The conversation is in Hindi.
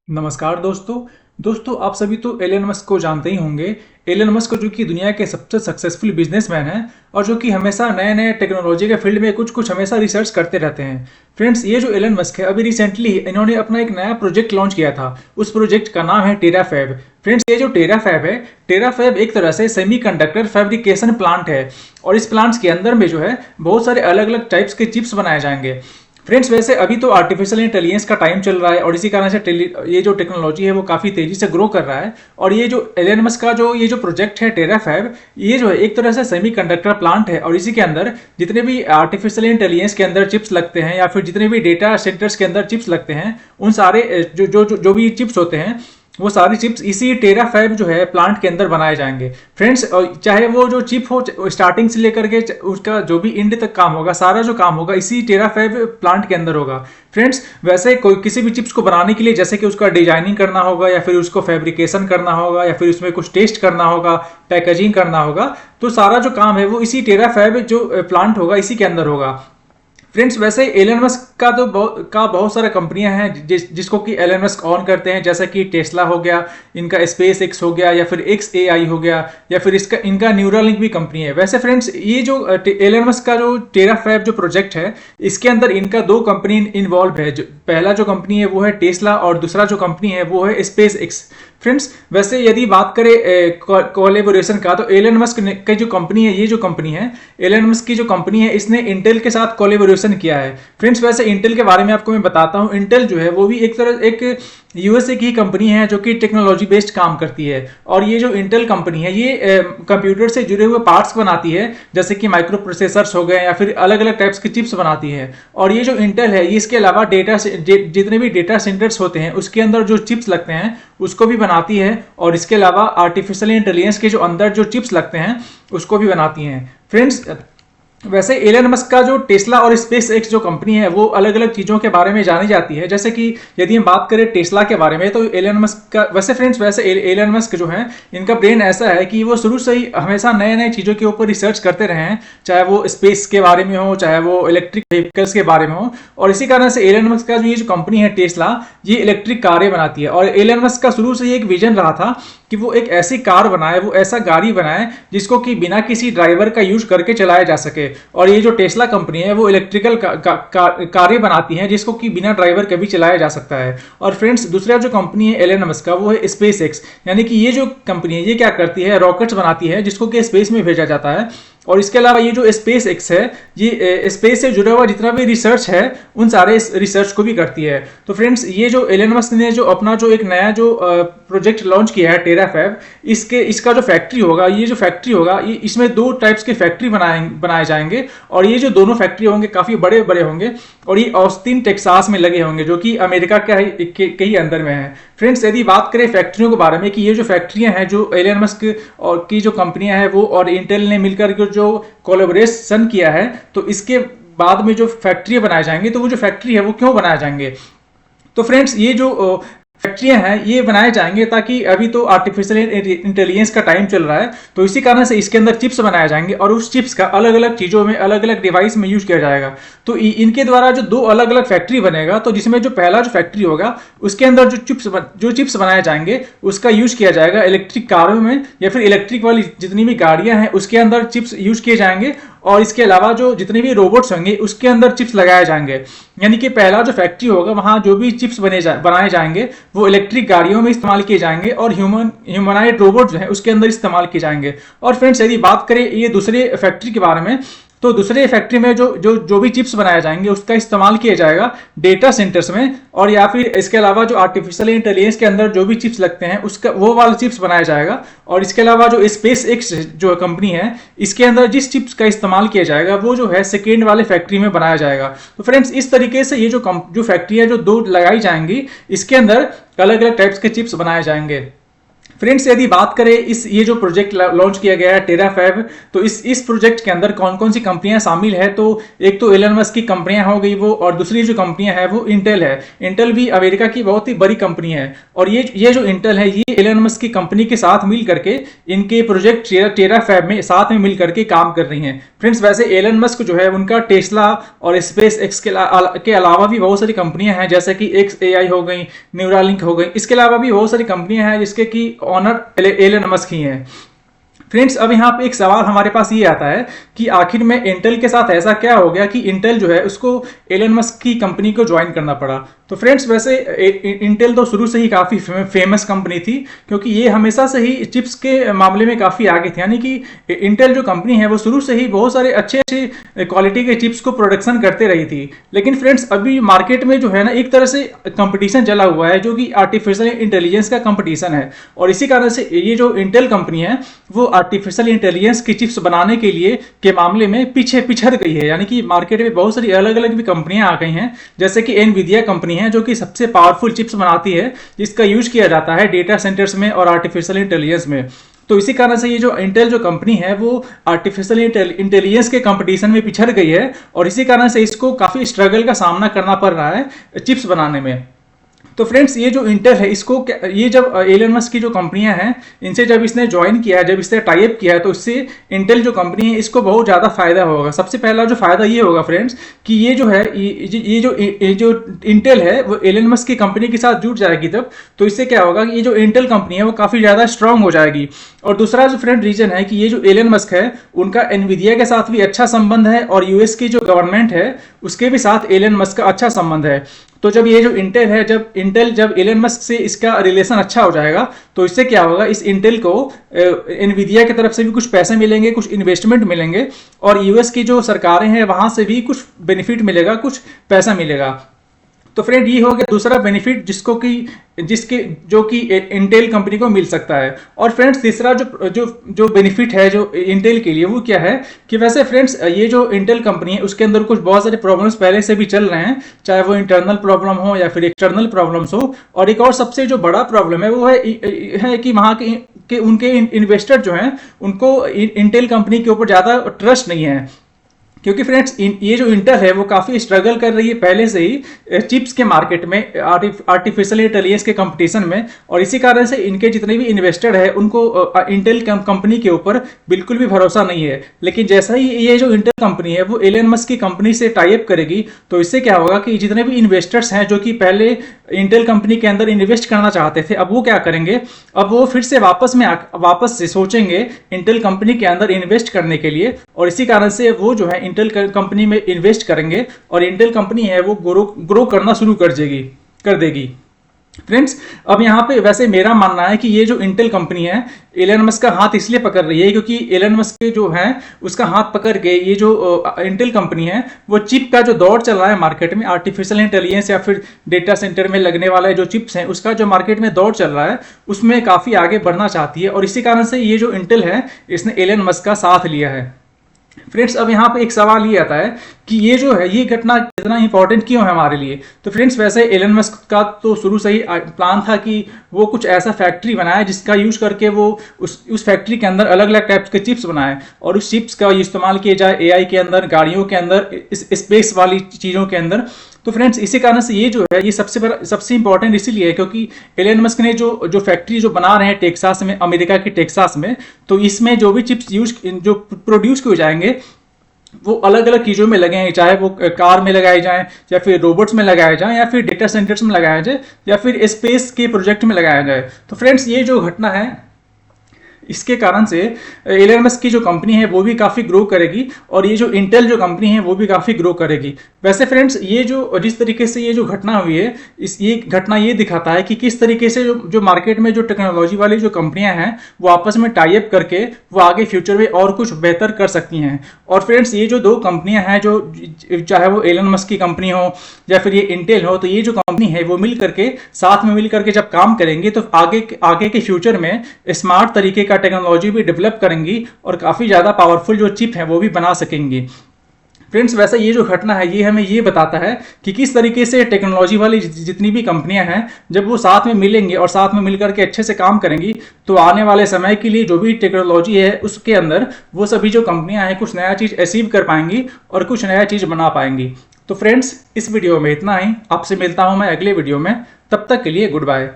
नमस्कार दोस्तों आप सभी तो एलन मस्क को जानते ही होंगे। एलन मस्क जो कि दुनिया के सबसे सक्सेसफुल बिजनेसमैन हैं और जो कि हमेशा नए नए टेक्नोलॉजी के फील्ड में कुछ हमेशा रिसर्च करते रहते हैं। फ्रेंड्स, ये जो एलन मस्क है अभी रिसेंटली इन्होंने अपना एक नया प्रोजेक्ट लॉन्च किया था। उस प्रोजेक्ट का नाम है टेराफैब। फ्रेंड्स, ये जो टेराफैब है, टेराफैब एक तरह से सेमीकंडक्टर फैब्रिकेशन प्लांट है और इस प्लांट्स के अंदर में जो है बहुत सारे अलग अलग टाइप्स के चिप्स बनाए जाएंगे। फ्रेंड्स, वैसे अभी तो आर्टिफिशियल इंटेलिजेंस का टाइम चल रहा है और इसी कारण से ये जो टेक्नोलॉजी है वो काफ़ी तेज़ी से ग्रो कर रहा है। और ये जो एलन मस्क का ये जो प्रोजेक्ट है टेराफैब, ये जो है एक तरह से सेमीकंडक्टर प्लांट है और इसी के अंदर जितने भी आर्टिफिशियल इंटेलिजेंस के अंदर चिप्स लगते हैं या फिर जितने भी डेटा सेंटर्स के अंदर चिप्स लगते हैं, उन सारे जो भी चिप्स होते हैं वो सारी चिप्स इसी टेराफैब जो है प्लांट के अंदर बनाए जाएंगे। फ्रेंड्स, चाहे वो जो चिप हो स्टार्टिंग से लेकर के उसका जो भी एंड तक काम होगा, सारा जो काम होगा इसी टेराफैब प्लांट के अंदर होगा। फ्रेंड्स, वैसे कोई किसी भी चिप्स को बनाने के लिए जैसे कि उसका डिजाइनिंग करना होगा या फिर उसको फैब्रिकेशन करना होगा या फिर उसमें कुछ टेस्ट करना होगा, पैकेजिंग करना होगा, तो सारा जो काम है वो इसी टेराफैब जो प्लांट होगा इसी के अंदर होगा। फ्रेंड्स, वैसे एलन मस्क का तो बहुत सारा कंपनियां हैं जिसको कि एलन मस्क ऑन करते हैं, जैसा कि टेस्ला हो गया, इनका स्पेस एक्स हो गया या फिर XAI हो गया या फिर इनका न्यूरालिंक भी कंपनी है। वैसे फ्रेंड्स, ये जो एलन मस्क का जो टेराफैब जो प्रोजेक्ट है इसके अंदर इनका दो कंपनी इन्वॉल्व है। पहला जो कंपनी है वो है टेस्ला और दूसरा जो कंपनी है वो है स्पेस एक्स। फ्रेंड्स, वैसे यदि बात करें कोलैबोरेशन का, तो एलन मस्क की जो कंपनी है, ये जो कंपनी है एलन मस्क की जो कंपनी है, इसने इंटेल के साथ कोलैबोरेशन किया है। फ्रेंड्स, वैसे इंटेल के बारे में आपको मैं बताता हूं। इंटेल जो है वो भी एक यूएसए की कंपनी है जो कि टेक्नोलॉजी बेस्ड काम करती है और ये जो इंटेल कंपनी है ये कंप्यूटर से जुड़े हुए पार्ट्स बनाती है, जैसे कि माइक्रो प्रोसेसर्स हो गए या फिर अलग अलग टाइप्स के चिप्स बनाती है। और ये जो इंटेल है ये इसके अलावा जितने भी डेटा सेंटर्स होते हैं उसके अंदर जो चिप्स लगते हैं उसको भी बनाती है और इसके अलावा आर्टिफिशियल इंटेलिजेंस के जो अंदर जो चिप्स लगते हैं उसको भी बनाती हैं। फ्रेंड्स, वैसे एलन मस्क का जो टेस्ला और स्पेस एक्स जो कंपनी है वो अलग अलग चीज़ों के बारे में जानी जाती है। जैसे कि यदि हम बात करें टेस्ला के बारे में, तो एलन मस्क का वैसे एलन मस्क जो है इनका ब्रेन ऐसा है कि वो शुरू से ही हमेशा नए नए चीज़ों के ऊपर रिसर्च करते रहे हैं, चाहे वो स्पेस के बारे में हो, चाहे वो इलेक्ट्रिक व्हीकल्स के बारे में हो। और इसी कारण से एलन मस्क का ये जो कंपनी है टेस्ला, ये इलेक्ट्रिक कारें बनाती है। और एलन मस्क का शुरू से ही एक विजन रहा था कि वो एक ऐसी कार बनाए, वो ऐसा गाड़ी बनाए जिसको कि बिना किसी ड्राइवर का यूज करके चलाया जा सके। और ये जो टेस्ला कंपनी है वो इलेक्ट्रिकल कारें बनाती है जिसको कि बिना ड्राइवर के भी चलाया जा सकता है। और फ्रेंड्स, दूसरा जो कंपनी है एलन मस्क का वो है स्पेस एक्स। यानी कि ये जो कंपनी है ये क्या करती है, रॉकेट्स बनाती है जिसको कि स्पेस में भेजा जाता है। और इसके अलावा ये जो स्पेस एक्स है ये स्पेस से जुड़ा हुआ जितना भी रिसर्च है उन सारे रिसर्च को भी करती है। तो फ्रेंड्स, ये जो एलन मस्क ने जो अपना जो एक नया जो प्रोजेक्ट लॉन्च किया है टेराफैब, इसका जो फैक्ट्री होगा, ये जो फैक्ट्री होगा ये इसमें दो टाइप्स के फैक्ट्री बनाए जाएंगे और ये जो दोनों फैक्ट्री होंगे काफ़ी बड़े बड़े होंगे और ये ऑस्टिन टेक्सास में लगे होंगे जो कि अमेरिका के ही अंदर में है। फ्रेंड्स, यदि बात करें फैक्ट्रियों के बारे में कि ये जो फैक्ट्रियां हैं जो एलन मस्क और की जो कंपनियां हैं वो और इंटेल ने मिलकर जो कोलैबोरेशन किया है, तो इसके बाद में जो फैक्ट्री बनाए जाएंगे, तो वो जो फैक्ट्री है वो क्यों बनाए जाएंगे, तो फ्रेंड्स ये जो फैक्ट्रियां हैं ये बनाए जाएंगे ताकि अभी तो आर्टिफिशियल इंटेलिजेंस का टाइम चल रहा है, तो इसी कारण से इसके अंदर चिप्स बनाए जाएंगे और उस चिप्स का अलग अलग चीज़ों में अलग अलग डिवाइस में यूज किया जाएगा। तो इनके द्वारा जो दो अलग अलग फैक्ट्री बनेगा, तो जिसमें जो पहला जो फैक्ट्री होगा उसके अंदर जो चिप्स बनाए जाएंगे उसका यूज किया जाएगा इलेक्ट्रिक कारों में या फिर इलेक्ट्रिक वाली जितनी भी गाड़ियां हैं उसके अंदर चिप्स यूज किए जाएंगे। और इसके अलावा जो जितने भी रोबोट्स होंगे उसके अंदर चिप्स लगाए जाएंगे। यानी कि पहला जो फैक्ट्री होगा वहां जो भी चिप्स बनाए जाएंगे वो इलेक्ट्रिक गाड़ियों में इस्तेमाल किए जाएंगे और ह्यूमनाइड रोबोट जो है उसके अंदर इस्तेमाल किए जाएंगे। और फ्रेंड्स, यदि बात करें ये दूसरे फैक्ट्री के बारे में, तो दूसरे फैक्ट्री में जो भी चिप्स बनाए जाएंगे उसका इस्तेमाल किया जाएगा डेटा सेंटर्स में, और या फिर इसके अलावा जो आर्टिफिशियल इंटेलिजेंस के अंदर जो भी चिप्स लगते हैं उसका वो वाला चिप्स बनाया जाएगा। और इसके अलावा जो स्पेस एक्स जो कंपनी है इसके अंदर जिस चिप्स का इस्तेमाल किया जाएगा वो जो है सेकेंड वाले फैक्ट्री में बनाया जाएगा। तो फ्रेंड्स, इस तरीके से ये जो फैक्ट्री है जो दो लगाई जाएंगी इसके अंदर अलग अलग टाइप्स के चिप्स बनाए जाएंगे। फ्रेंड्स, यदि बात करें ये जो प्रोजेक्ट लॉन्च किया गया है टेराफैब, तो इस प्रोजेक्ट के अंदर कौन कौन सी कंपनियां शामिल है, तो एक तो एलन मस्क की कंपनियां हो गई वो, और दूसरी जो कंपनियां है वो इंटेल है। इंटेल भी अमेरिका की बहुत ही बड़ी कंपनी है, और ये जो इंटेल है ये एलन मस्क की कंपनी के साथ मिल करके इनके प्रोजेक्ट टेराफैब में साथ में मिल करके काम कर रही हैं। फ्रेंड्स, वैसे एलन मस्क जो है उनका टेस्ला और स्पेस एक्स के अलावा भी बहुत सारी कंपनियां हैं, जैसे कि एक्स एआई हो गई, न्यूरालिंक हो गई। इसके अलावा भी बहुत सारी कंपनियां हैं जिसके की ऑनर एलन मस्क ही हैं। फ्रेंड्स, अब यहाँ पे एक सवाल हमारे पास ये आता है कि आखिर में इंटेल के साथ ऐसा क्या हो गया कि इंटेल जो है उसको एलन मस्क की कंपनी को ज्वाइन करना पड़ा। तो फ्रेंड्स, वैसे इंटेल तो शुरू से ही काफ़ी फेमस कंपनी थी, क्योंकि ये हमेशा से ही चिप्स के मामले में काफ़ी आगे थी। यानी कि इंटेल जो कंपनी है वो शुरू से ही बहुत सारे अच्छे अच्छे क्वालिटी के चिप्स को प्रोडक्शन करते रही थी। लेकिन फ्रेंड्स, अभी मार्केट में जो है ना एक तरह से कंपटीशन चला हुआ है, जो कि आर्टिफिशियल इंटेलिजेंस का कंपटीशन है। और इसी कारण से ये जो इंटेल कंपनी है वो आर्टिफिशियल इंटेलिजेंस की चिप्स बनाने के लिए के मामले में पीछे पिछड़ गई है। यानी कि मार्केट में बहुत सारी अलग अलग भी कंपनियां आ गई हैं, जैसे कि एनवीडिया कंपनी है जो कि सबसे पावरफुल चिप्स बनाती है, जिसका यूज किया जाता है डेटा सेंटर्स में और आर्टिफिशियल इंटेलिजेंस में। तो इसी कारण से ये जो इंटेल जो कंपनी है वो आर्टिफिशियल इंटेलिजेंस के कंपटीशन में पिछड़ गई है, और इसी कारण से इसको काफी स्ट्रगल का सामना करना पड़ रहा है चिप्स बनाने में। तो फ्रेंड्स, ये जो इंटेल है इसको ये जब एलन मस्क की जो कंपनियां हैं इनसे जब इसने ज्वाइन किया है, जब इसने टाई अप किया है, तो इससे इंटेल जो कंपनी है इसको बहुत ज़्यादा फायदा होगा। सबसे पहला जो फायदा ये होगा फ्रेंड्स कि ये जो है ये जो इंटेल है वो एलन मस्क की कंपनी के साथ जुड़ जाएगी तब, तो इससे क्या होगा कि ये जो इंटेल कंपनी है वो काफ़ी ज़्यादा स्ट्रांग हो जाएगी। और दूसरा जो फ्रेंड रीजन है कि ये जो एलन मस्क है उनका एनवीडिया के साथ भी अच्छा संबंध है, और यूएस की जो गवर्नमेंट है उसके भी साथ एलन मस्क का अच्छा संबंध है। तो जब ये जो इंटेल है जब एलन मस्क से इसका रिलेशन अच्छा हो जाएगा, तो इससे क्या होगा, इस इंटेल को एनवीडिया की तरफ से भी कुछ पैसे मिलेंगे, कुछ इन्वेस्टमेंट मिलेंगे, और यूएस की जो सरकारें हैं वहां से भी कुछ बेनिफिट मिलेगा, कुछ पैसा मिलेगा। तो फ्रेंड, ये हो गया दूसरा बेनिफिट जो कि इंटेल कंपनी को मिल सकता है। और फ्रेंड्स, तीसरा जो बेनिफिट है जो इंटेल के लिए वो क्या है कि वैसे फ्रेंड्स ये जो इंटेल कंपनी है उसके अंदर कुछ बहुत सारे प्रॉब्लम्स पहले से भी चल रहे हैं, चाहे वो इंटरनल प्रॉब्लम हो या फिर एक्सटर्नल प्रॉब्लम्स हो। और एक और सबसे जो बड़ा प्रॉब्लम है वो है कि वहाँ के उनके इन्वेस्टर जो हैं उनको इंटेल कंपनी के ऊपर ज़्यादा ट्रस्ट नहीं है, क्योंकि फ्रेंड्स ये जो इंटेल है वो काफ़ी स्ट्रगल कर रही है पहले से ही चिप्स के मार्केट में, आर्टिफिशियल इंटेलिजेंस के कंपटीशन में। और इसी कारण से इनके जितने भी इन्वेस्टर है उनको इंटेल कंपनी के ऊपर बिल्कुल भी भरोसा नहीं है। लेकिन जैसा ही ये जो इंटेल कंपनी है वो एलन मस्क की कंपनी से टाई अप करेगी, तो इससे क्या होगा कि जितने भी इन्वेस्टर्स हैं जो कि पहले इंटेल कंपनी के अंदर इन्वेस्ट करना चाहते थे, अब वो क्या करेंगे, अब वो फिर से वापस से सोचेंगे इंटेल कंपनी के अंदर इन्वेस्ट करने के लिए। और इसी कारण से वो जो है इंटेल कंपनी में इन्वेस्ट करेंगे, और इंटेल कंपनी है वो ग्रो करना शुरू कर देगी। फ्रेंड्स, अब यहाँ पे वैसे मेरा मानना है कि ये जो इंटेल कंपनी है एलन मस्क का हाथ इसलिए पकड़ रही है क्योंकि एलन मस्क जो है उसका हाथ पकड़ के ये जो इंटेल कंपनी है वो चिप का जो दौर चल रहा है मार्केट में, आर्टिफिशियल इंटेलिजेंस या फिर डेटा सेंटर में लगने वाले जो चिप्स हैं उसका जो मार्केट में दौर चल रहा है उसमें काफ़ी आगे बढ़ना चाहती है। और इसी कारण से ये जो इंटेल है इसने एलन मस्क का साथ लिया है। फ्रेंड्स, अब यहाँ पे एक सवाल ये आता है कि ये जो है ये घटना इतना इंपॉर्टेंट क्यों है हमारे लिए। तो फ्रेंड्स, वैसे एलन मस्क का तो शुरू से ही प्लान था कि वो कुछ ऐसा फैक्ट्री बनाए जिसका यूज करके वो उस फैक्ट्री के अंदर अलग अलग टाइप्स के चिप्स बनाए, और उस चिप्स का इस्तेमाल किया जाए एआई के अंदर, गाड़ियों के अंदर, स्पेस वाली चीज़ों के अंदर। तो फ्रेंड्स, इसी कारण से ये जो है ये सबसे इंपॉर्टेंट इसीलिए है क्योंकि एलन मस्क ने जो फैक्ट्री जो बना रहे हैं टेक्सास में, अमेरिका के टेक्सास में, तो इसमें जो भी चिप्स जो प्रोड्यूस किए जाएंगे वो अलग अलग चीज़ों में लगे हैं, चाहे वो कार में लगाए जाएं या फिर रोबोट्स में लगाए जाएं या फिर डेटा सेंटर्स में लगाया जाए या फिर स्पेस के प्रोजेक्ट में लगाया जाए। तो फ्रेंड्स, ये जो घटना है इसके कारण से एलन मस्क की जो कंपनी है वो भी काफ़ी ग्रो करेगी, और ये जो इंटेल जो कंपनी है वो भी काफ़ी ग्रो करेगी। वैसे फ्रेंड्स, ये जो जिस तरीके से ये जो घटना हुई है ये घटना ये दिखाता है कि किस तरीके से जो मार्केट में जो टेक्नोलॉजी वाली जो कंपनियां हैं वो आपस में टाई अप करके वो आगे फ्यूचर में और कुछ बेहतर कर सकती हैं। और फ्रेंड्स, ये जो दो कंपनियां हैं जो चाहे वो एलन मस्क की कंपनी हो या फिर ये इंटेल हो, तो ये जो कंपनी है वो मिल करके साथ में मिल करके जब काम करेंगे तो आगे के फ्यूचर में स्मार्ट तरीके का टेक्नोलॉजी भी डेवलप करेंगी और काफ़ी ज़्यादा पावरफुल जो चिप है वो भी बना सकेंगी। फ्रेंड्स वैसे ये जो घटना है ये हमें ये बताता है कि किस तरीके से टेक्नोलॉजी वाली जितनी भी कंपनियां हैं, जब वो साथ में मिलेंगे और साथ में मिलकर के अच्छे से काम करेंगी तो आने वाले समय के लिए जो भी टेक्नोलॉजी है उसके अंदर वो सभी जो कंपनियां हैं कुछ नया चीज अचीव कर पाएंगी और कुछ नया चीज बना पाएंगी। तो फ्रेंड्स इस वीडियो में इतना ही, आपसे मिलता हूं मैं अगले वीडियो में, तब तक के लिए गुड बाय।